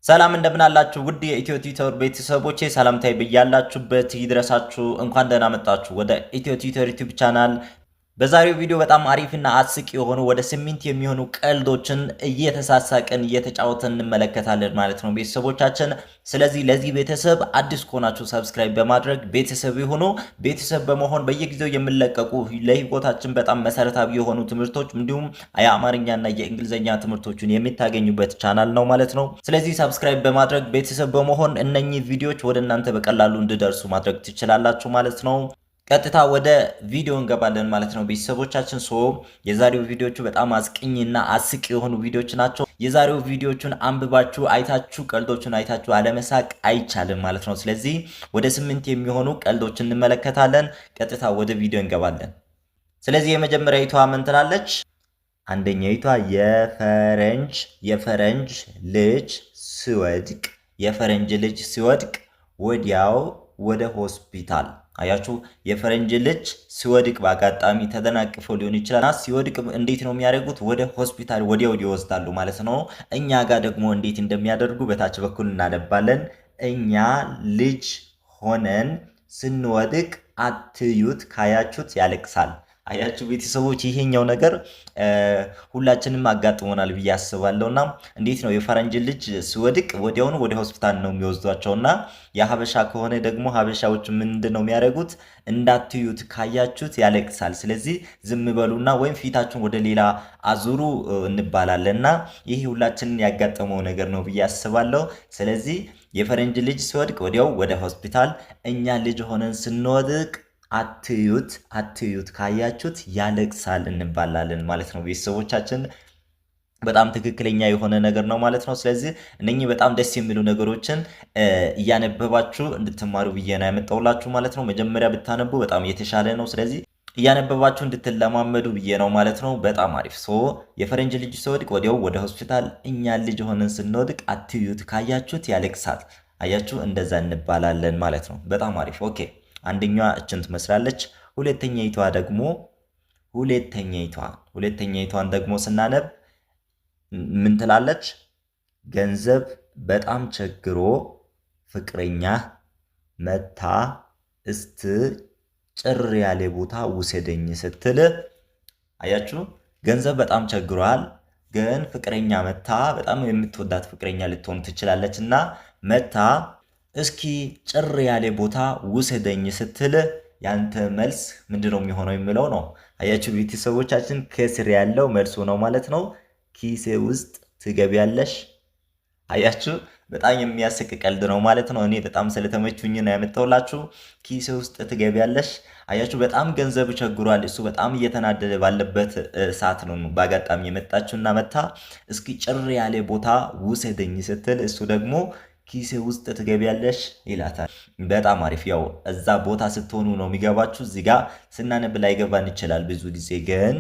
ሰላም እንደምን አላችሁ ውድ የኢትዮ ቲዩተር ቤተሰቦቼ ሰላምታዬ በያላችሁበት ይድረሳችሁ። እንኳን ደህና መጣችሁ ወደ ኢትዮ ቲዩተር ዩቲዩብ ቻናል። በዛሬው ቪዲዮ በጣም አሪፍና አስቂ የሆኑ ወደ 8 የሚሆኑ ቀልዶችን እየተሳሳቅን እየተጫወትን እንመለከታለን ማለት ነው ቤተሰቦቻችን። ስለዚህ ለዚህ ቤተሰብ አዲስ ከሆናችሁ ሰብስክራይብ በማድረግ ቤተሰብ ይሁኑ። ቤተሰብ በመሆን በየጊዜው የሚለቀቁ ለህይወታችን በጣም መሰረታዊ የሆኑ ትምህርቶች እንዲሁም የአማርኛና የእንግሊዝኛ ትምህርቶችን የሚታገኙበት ቻናል ነው ማለት ነው። ስለዚህ ሰብስክራይብ በማድረግ ቤተሰብ በመሆን እነኚህ ቪዲዮዎች ወደ እናንተ በቀላሉ እንዲደርሱ ማድረግ ትችላላችሁ ማለት ነው። ቀጥታ ወደ ቪዲዮ እንገባለን ማለት ነው ቤተሰቦቻችን። የዛሬው ቪዲዮቹ በጣም አስቂኝና አስቂ የሆኑ ቪዲዮች ናቸው። የዛሬው ቪዲዮቹን አንብባችሁ አይታችሁ ቀልዶቹን አይታችሁ አለመሳቅ አይቻልም ማለት ነው። ስለዚህ ወደ 8 የሚሆኑ ቀልዶችን እንመለከታለን። ቀጥታ ወደ ቪዲዮ እንገባለን። ስለዚህ የመጀመሪያዊቷ ምን ትላለች? አንደኛይቷ የፈረንጅ ልጅ ሲወድቅ ወዲያው ወደ ሆስፒታል። አያችሁ፣ የፈረንጅ ልጅ ሲወድቅ በአጋጣሚ ተደናቅፎ ሊሆን ይችላል። ሲወድቅ እንዴት ነው የሚያደርጉት? ወደ ሆስፒታል ወዲያው ይወስዳሉ ማለት ነው። እኛ ጋር ደግሞ እንዴት እንደሚያደርጉ በታች በኩል እናነባለን። እኛ ልጅ ሆነን ስንወድቅ አትዩት፣ ካያችሁት ያለቅሳል። አያችሁ ቤተሰቦች፣ ይሄኛው ነገር ሁላችንም አጋጥሞናል ብዬ አስባለሁና እንዴት ነው የፈረንጅ ልጅ ሲወድቅ ወዲያውኑ ወደ ሆስፒታል ነው የሚወስዷቸውና የሀበሻ ከሆነ ደግሞ ሀበሻዎች ምንድነው የሚያደርጉት? እንዳትዩት ካያችሁት ያለቅሳል። ስለዚህ ዝም በሉና ወይም ፊታችሁን ወደ ሌላ አዙሩ እንባላለንና ይሄ ሁላችንን ያጋጠመው ነገር ነው ብዬ አስባለሁ። ስለዚህ የፈረንጅ ልጅ ሲወድቅ ወዲያው ወደ ሆስፒታል፣ እኛ ልጅ ሆነን ስንወድቅ አትዩት ካያችሁት ያለቅሳል እንባላለን ማለት ነው ቤተሰቦቻችን። በጣም ትክክለኛ የሆነ ነገር ነው ማለት ነው። ስለዚህ እነኚህ በጣም ደስ የሚሉ ነገሮችን እያነበባችሁ እንድትማሩ ብዬ ነው ያመጣሁላችሁ ማለት ነው። መጀመሪያ ብታነቡ በጣም የተሻለ ነው። ስለዚህ እያነበባችሁ እንድትለማመዱ ብዬ ነው ማለት ነው። በጣም አሪፍ። የፈረንጅ ልጅ ሲወድቅ ወዲያው ወደ ሆስፒታል፣ እኛ ልጅ ሆነን ስንወድቅ አትዩት ካያችሁት ያለቅሳል። አያችሁ፣ እንደዛ እንባላለን ማለት ነው። በጣም አሪፍ። ኦኬ፣ አንደኛዋ እችን ትመስላለች። ሁለተኛይቷን ደግሞ ስናነብ ምን ትላለች? ገንዘብ በጣም ቸግሮ ፍቅረኛ መታ እስት ጭር ያለ ቦታ ውሰደኝ ስትል። አያችሁ፣ ገንዘብ በጣም ቸግሯል፣ ግን ፍቅረኛ መታ፣ በጣም የምትወዳት ፍቅረኛ ልትሆን ትችላለች እና መታ እስኪ ጭር ያለ ቦታ ውሰደኝ ስትል ያንተ መልስ ምንድነው የሚሆነው የሚለው ነው። አያችሁ ቤተሰቦቻችን፣ ከስር ያለው መልሱ ነው ማለት ነው። ኪሴ ውስጥ ትገቢያለሽ። አያችሁ፣ በጣም የሚያስቅ ቀልድ ነው ማለት ነው። እኔ በጣም ስለተመቹኝ ነው ያመጣሁላችሁ። ኪሴ ውስጥ ትገቢያለሽ። አያችሁ፣ በጣም ገንዘብ ቸግሯል። እሱ በጣም እየተናደደ ባለበት ሰዓት ነው በአጋጣሚ የመጣችውና መታ እስኪ ጭር ያለ ቦታ ውሰደኝ ስትል እሱ ደግሞ ኪሴ ውስጥ ትገቢያለሽ ይላታል። በጣም አሪፍ። ያው እዛ ቦታ ስትሆኑ ነው የሚገባችሁ። እዚህ ጋር ስናነብ ላይገባን ይችላል ብዙ ጊዜ። ግን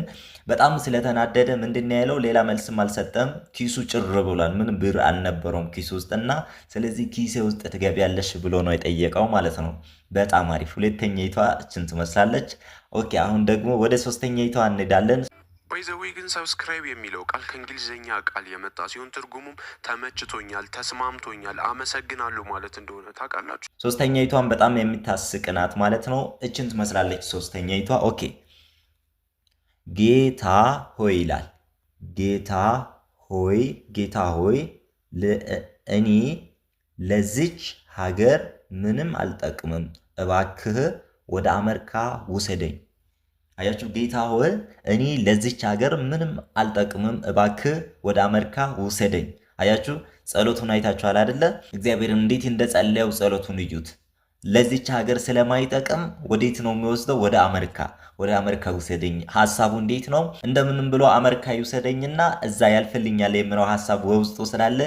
በጣም ስለተናደደ ምንድን ያለው ሌላ መልስም አልሰጠም። ኪሱ ጭር ብሏል። ምን ብር አልነበረውም ኪሱ ውስጥና ስለዚህ ኪሴ ውስጥ ትገቢያለሽ ብሎ ነው የጠየቀው ማለት ነው። በጣም አሪፍ። ሁለተኛይቷ እችን ትመስላለች። ኦኬ፣ አሁን ደግሞ ወደ ሶስተኛይቷ እንሄዳለን። ባይዘዌ ግን ሰብስክራይብ የሚለው ቃል ከእንግሊዝኛ ቃል የመጣ ሲሆን ትርጉሙም ተመችቶኛል፣ ተስማምቶኛል፣ አመሰግናለሁ ማለት እንደሆነ ታውቃላችሁ። ሶስተኛይቷን በጣም የምታስቅ ናት ማለት ነው። እችን ትመስላለች ሶስተኛይቷ። ኦኬ፣ ጌታ ሆይ ይላል። ጌታ ሆይ እኔ ለዚች ሀገር ምንም አልጠቅምም፣ እባክህ ወደ አሜሪካ ውሰደኝ። አያችሁ፣ ጌታ ሆይ እኔ ለዚች ሀገር ምንም አልጠቅምም፣ እባክህ ወደ አሜሪካ ውሰደኝ። አያችሁ፣ ጸሎቱን አይታችኋል አይደለ? እግዚአብሔርን እንዴት እንደጸለየው ጸሎቱን እዩት። ለዚች ሀገር ስለማይጠቅም ወዴት ነው የሚወስደው? ወደ አሜሪካ ውሰደኝ። ሐሳቡ እንዴት ነው? እንደምንም ብሎ አሜሪካ ይውሰደኝና እዛ ያልፍልኛል የሚለው ሐሳብ በውስጡ ስላለ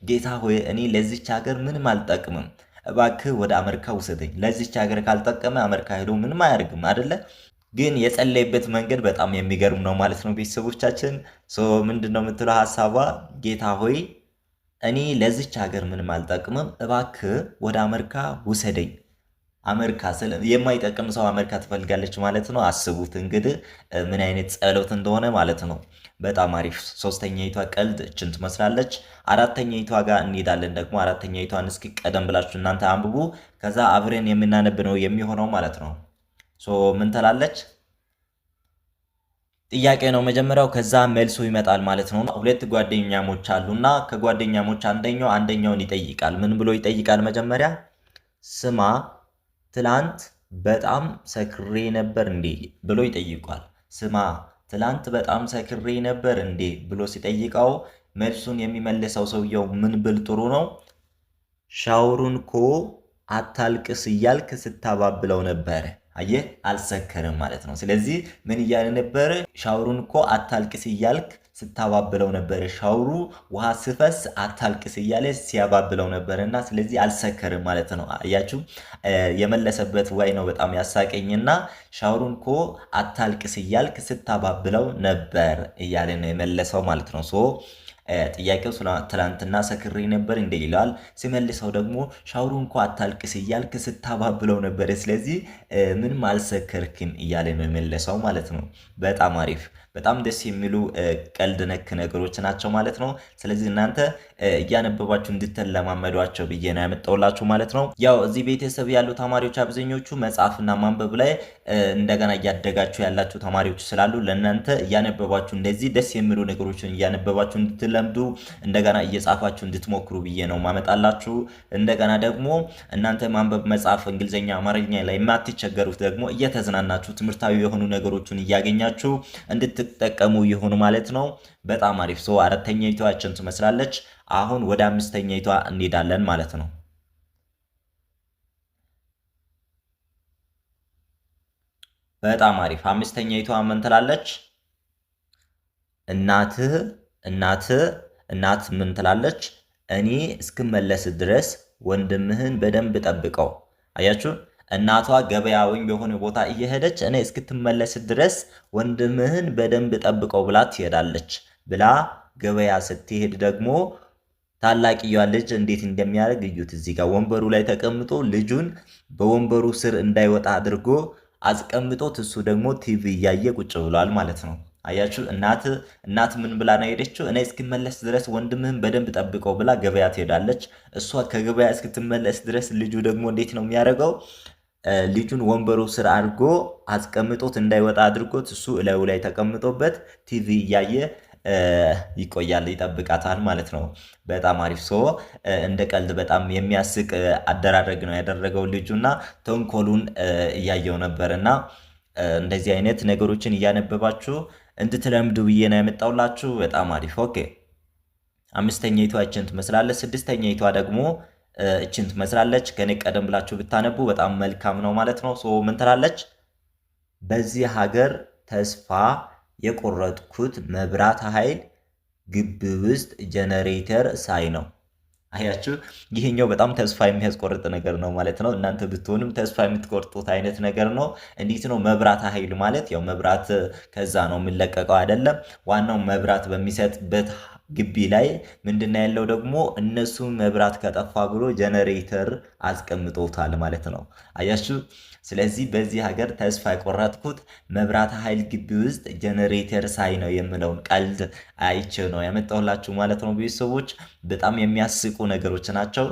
ጌታ ሆይ እኔ ለዚች ሀገር ምንም አልጠቅምም፣ እባክህ ወደ አሜሪካ ውሰደኝ። ለዚች ሀገር ካልጠቀመ አሜሪካ ሄዶ ምንም አያደርግም አይደለ? ግን የጸለይበት መንገድ በጣም የሚገርም ነው ማለት ነው ቤተሰቦቻችን። ምንድነው የምትለው ሐሳቧ? ጌታ ሆይ እኔ ለዚች ሀገር ምንም አልጠቅምም፣ እባክህ ወደ አሜሪካ ውሰደኝ። አሜሪካ የማይጠቅም ሰው አሜሪካ ትፈልጋለች ማለት ነው። አስቡት እንግዲህ ምን አይነት ጸሎት እንደሆነ ማለት ነው። በጣም አሪፍ። ሶስተኛይቷ ቀልድ እችን ትመስላለች። አራተኛይቷ ጋር እንሄዳለን። ደግሞ አራተኛይቷን እስኪ ቀደም ብላችሁ እናንተ አንብቡ፣ ከዛ አብረን የምናነብ ነው የሚሆነው ማለት ነው። ምን ትላለች? ጥያቄ ነው መጀመሪያው፣ ከዛ መልሶ ይመጣል ማለት ነው። ሁለት ጓደኛሞች አሉና ከጓደኛሞች አንደኛውን ይጠይቃል። ምን ብሎ ይጠይቃል? መጀመሪያ ስማ ትላንት በጣም ሰክሬ ነበር እንዴ ብሎ ይጠይቋል። ስማ ትላንት በጣም ሰክሬ ነበር እንዴ ብሎ ሲጠይቀው መልሱን የሚመልሰው ሰውየው ምን ብል ጥሩ ነው? ሻወሩን እኮ አታልቅስ እያልክ ስታባብለው ነበረ። አየህ፣ አልሰከርም ማለት ነው። ስለዚህ ምን እያለ ነበረ? ሻወሩን እኮ አታልቅስ እያልክ ስታባብለው ነበረ። ሻወሩ ውሃ ስፈስ አታልቅስ እያለ ሲያባብለው ነበረ እና ስለዚህ አልሰከርም ማለት ነው። አያችሁ፣ የመለሰበት ወይ ነው በጣም ያሳቀኝና ሻወሩን እኮ አታልቅስ እያልክ ስታባብለው ነበር እያለ ነው የመለሰው ማለት ነው። ጥያቄው ትላንትና ሰክሬ ነበር እንደ ይላል። ሲመልሰው ደግሞ ሻወሩን እንኳ አታልቅስ እያልክ ስታባብለው ነበር፣ ስለዚህ ምንም አልሰከርክም እያለ ነው የመለሰው ማለት ነው። በጣም አሪፍ፣ በጣም ደስ የሚሉ ቀልድ ነክ ነገሮች ናቸው ማለት ነው። ስለዚህ እናንተ እያነበባችሁ እንድትለማመዷቸው ብዬ ነው ያመጣሁላችሁ ማለት ነው። ያው እዚህ ቤተሰብ ያሉ ተማሪዎች አብዛኞቹ መጽሐፍና ማንበብ ላይ እንደገና እያደጋችሁ ያላችሁ ተማሪዎች ስላሉ ለእናንተ እያነበባችሁ እንደዚህ ደስ የሚሉ ነገሮችን እያነበባችሁ እንድትለምዱ እንደገና እየጻፋችሁ እንድትሞክሩ ብዬ ነው ማመጣላችሁ። እንደገና ደግሞ እናንተ ማንበብ መጽሐፍ እንግሊዝኛ፣ አማርኛ ላይ የማትቸገሩት ደግሞ እየተዝናናችሁ ትምህርታዊ የሆኑ ነገሮችን እያገኛችሁ እንድትጠቀሙ ይሁን ማለት ነው። በጣም አሪፍ። አራተኛይቷ እችን ትመስላለች። አሁን ወደ አምስተኛይቷ እንሄዳለን ማለት ነው። በጣም አሪፍ። አምስተኛይቷ ምን ትላለች? እናት ምን ትላለች? እኔ እስክመለስ ድረስ ወንድምህን በደንብ ጠብቀው። አያችሁ፣ እናቷ ገበያ ወይም የሆነ ቦታ እየሄደች እኔ እስክትመለስ ድረስ ወንድምህን በደንብ ጠብቀው ብላ ትሄዳለች። ብላ ገበያ ስትሄድ ደግሞ ታላቅየዋ ልጅ እንዴት እንደሚያደርግ እዩት። እዚህ ጋር ወንበሩ ላይ ተቀምጦ ልጁን በወንበሩ ስር እንዳይወጣ አድርጎ አስቀምጦት እሱ ደግሞ ቲቪ እያየ ቁጭ ብሏል ማለት ነው። አያችሁ፣ እናት ምን ብላ ነው ሄደችው? እኔ እስክመለስ ድረስ ወንድምህን በደንብ ጠብቀው ብላ ገበያ ትሄዳለች። እሷ ከገበያ እስክትመለስ ድረስ ልጁ ደግሞ እንዴት ነው የሚያደርገው? ልጁን ወንበሩ ስር አድርጎ አስቀምጦት እንዳይወጣ አድርጎት እሱ እላዩ ላይ ተቀምጦበት ቲቪ እያየ ይቆያል፣ ይጠብቃታል ማለት ነው። በጣም አሪፍ። እንደ ቀልድ በጣም የሚያስቅ አደራረግ ነው ያደረገው ልጁና ተንኮሉን እያየው ነበርና እንደዚህ አይነት ነገሮችን እያነበባችሁ እንድትለምዱ ብዬ ነው ያመጣውላችሁ። በጣም አሪፍ። ኦኬ፣ አምስተኛይቷ እችን ትመስላለች። ስድስተኛይቷ ደግሞ እችን ትመስላለች። ከኔ ቀደም ብላችሁ ብታነቡ በጣም መልካም ነው ማለት ነው። ምን ትላለች? በዚህ ሀገር ተስፋ የቆረጥኩት መብራት ኃይል ግቢ ውስጥ ጄኔሬተር ሳይ ነው። አያችሁ፣ ይሄኛው በጣም ተስፋ የሚያስቆርጥ ነገር ነው ማለት ነው። እናንተ ብትሆንም ተስፋ የምትቆርጡት አይነት ነገር ነው። እንዴት ነው? መብራት ኃይል ማለት ያው መብራት ከዛ ነው የሚለቀቀው አይደለም። ዋናው መብራት በሚሰጥበት ግቢ ላይ ምንድነው ያለው ደግሞ እነሱ መብራት ከጠፋ ብሎ ጄኔሬተር አስቀምጦታል ማለት ነው። አያችሁ፣ ስለዚህ በዚህ ሀገር ተስፋ የቆረጥኩት መብራት ኃይል ግቢ ውስጥ ጄኔሬተር ሳይ ነው የምለውን ቀልድ አይቼ ነው ያመጣሁላችሁ ማለት ነው። ቤተሰቦች በጣም የሚያስቁ ነገሮች ናቸው።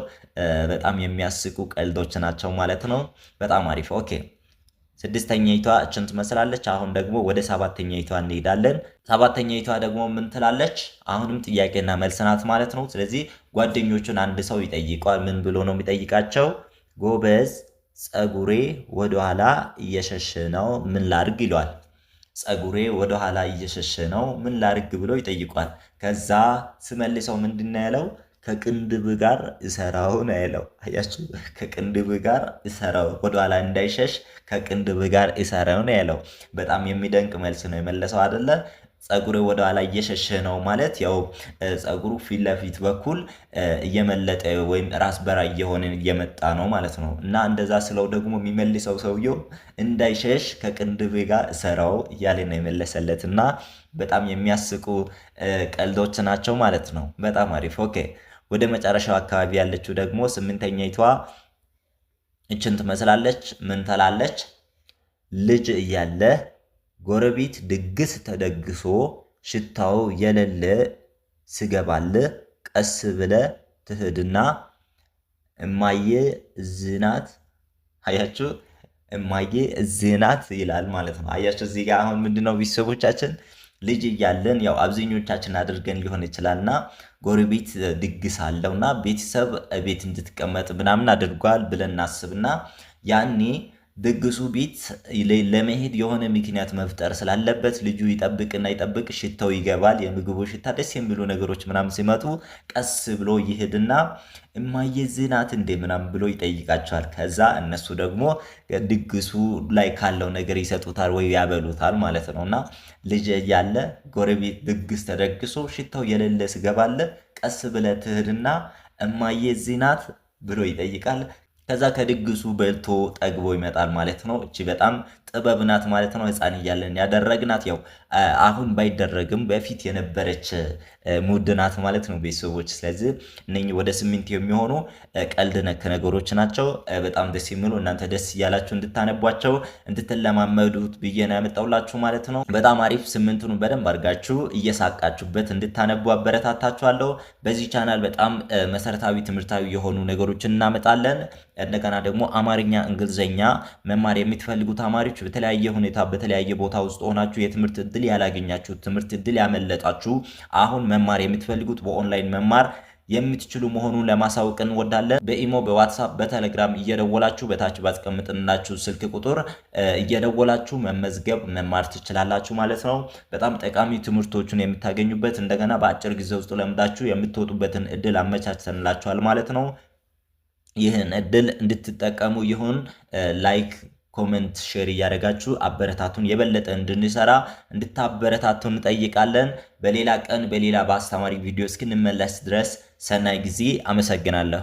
በጣም የሚያስቁ ቀልዶች ናቸው ማለት ነው። በጣም አሪፍ። ኦኬ፣ ስድስተኛይቷ እችን ትመስላለች። አሁን ደግሞ ወደ ሰባተኛይቷ እንሄዳለን። ሰባተኛይቷ ደግሞ ምን ትላለች? አሁንም ጥያቄና መልስ ናት ማለት ነው። ስለዚህ ጓደኞቹን አንድ ሰው ይጠይቋል። ምን ብሎ ነው የሚጠይቃቸው? ጎበዝ፣ ፀጉሬ ወደኋላ እየሸሸ ነው፣ ምን ላድርግ ይለዋል። ፀጉሬ ወደኋላ እየሸሸ ነው፣ ምን ላድርግ ብሎ ይጠይቋል። ከዛ ስመልሰው ምንድን ነው ያለው? ከቅንድብ ጋር እሰራው ነው ያለው። አያችሁ፣ ከቅንድብ ጋር እሰራው፣ ወደኋላ እንዳይሸሽ ከቅንድብ ጋር እሰራው ነው ያለው። በጣም የሚደንቅ መልስ ነው የመለሰው አይደለ? ፀጉሬ ወደኋላ እየሸሸ ነው ማለት ያው ፀጉሩ ፊት ለፊት በኩል እየመለጠ ወይም ራስ በራ እየሆነ እየመጣ ነው ማለት ነው። እና እንደዛ ስለው ደግሞ የሚመልሰው ሰውየው እንዳይሸሽ ከቅንድብ ጋር እሰራው እያለ ነው የመለሰለት። እና በጣም የሚያስቁ ቀልዶች ናቸው ማለት ነው። በጣም አሪፍ። ኦኬ፣ ወደ መጨረሻው አካባቢ ያለችው ደግሞ ስምንተኛይቷ እችን ትመስላለች። ምን ትላለች? ልጅ እያለ ጎረቤት ድግስ ተደግሶ ሽታው የሌለ ስገባል ቀስ ብለ ትሄድና እማዬ እዝናት። አያችሁ እማዬ እዝናት ይላል ማለት ነው። አያችሁ እዚህ ጋር አሁን ምንድነው ቤተሰቦቻችን ልጅ እያለን ያው አብዛኞቻችን አድርገን ሊሆን ይችላልና ጎረቤት ድግስ አለውና ቤተሰብ ቤት እንድትቀመጥ ምናምን አድርጓል ብለን እናስብና ያኔ ድግሱ ቤት ለመሄድ የሆነ ምክንያት መፍጠር ስላለበት ልጁ ይጠብቅና ይጠብቅ፣ ሽታው ይገባል። የምግቡ ሽታ ደስ የሚሉ ነገሮች ምናምን ሲመጡ ቀስ ብሎ ይሄድና እማዬ ዝናት እንዴ ምናምን ብሎ ይጠይቃቸዋል። ከዛ እነሱ ደግሞ ድግሱ ላይ ካለው ነገር ይሰጡታል ወይ ያበሉታል ማለት ነው። እና ልጅ እያለ ጎረቤት ድግስ ተደግሶ ሽታው የሌለ ስገባለ ቀስ ብለ ትሄድና እማዬ ዝናት ብሎ ይጠይቃል። ከዛ ከድግሱ በልቶ ጠግቦ ይመጣል ማለት ነው። እቺ በጣም ጥበብ ናት ማለት ነው። ሕፃን እያለን ያደረግናት ያው አሁን ባይደረግም በፊት የነበረች ሙድ ናት ማለት ነው ቤተሰቦች። ስለዚህ እነኚህ ወደ 8 የሚሆኑ ቀልድ ነክ ነገሮች ናቸው። በጣም ደስ የሚሉ እናንተ ደስ እያላችሁ እንድታነቧቸው እንድትለማመዱት ብዬ ነው ያመጣሁላችሁ ማለት ነው። በጣም አሪፍ 8ቱን በደንብ አድርጋችሁ እየሳቃችሁበት እንድታነቡ አበረታታችኋለሁ። በዚህ ቻናል በጣም መሰረታዊ ትምህርታዊ የሆኑ ነገሮችን እናመጣለን። እንደገና ደግሞ አማርኛ፣ እንግሊዘኛ መማር የምትፈልጉ ተማሪዎች በተለያየ ሁኔታ በተለያየ ቦታ ውስጥ ሆናችሁ የትምህርት እድል ያላገኛችሁ ትምህርት እድል ያመለጣችሁ አሁን መማር የምትፈልጉት በኦንላይን መማር የምትችሉ መሆኑን ለማሳወቅ እንወዳለን። በኢሞ፣ በዋትሳፕ፣ በቴሌግራም እየደወላችሁ በታች ባስቀምጥንላችሁ ስልክ ቁጥር እየደወላችሁ መመዝገብ መማር ትችላላችሁ ማለት ነው። በጣም ጠቃሚ ትምህርቶችን የምታገኙበት እንደገና በአጭር ጊዜ ውስጥ ለምዳችሁ የምትወጡበትን እድል አመቻችተንላችኋል ማለት ነው። ይህን እድል እንድትጠቀሙ ይሁን። ላይክ፣ ኮሜንት፣ ሼር እያደረጋችሁ አበረታቱን። የበለጠ እንድንሰራ እንድታበረታቱን እንጠይቃለን። በሌላ ቀን በሌላ በአስተማሪ ቪዲዮ እስክንመለስ ድረስ ሰናይ ጊዜ። አመሰግናለሁ።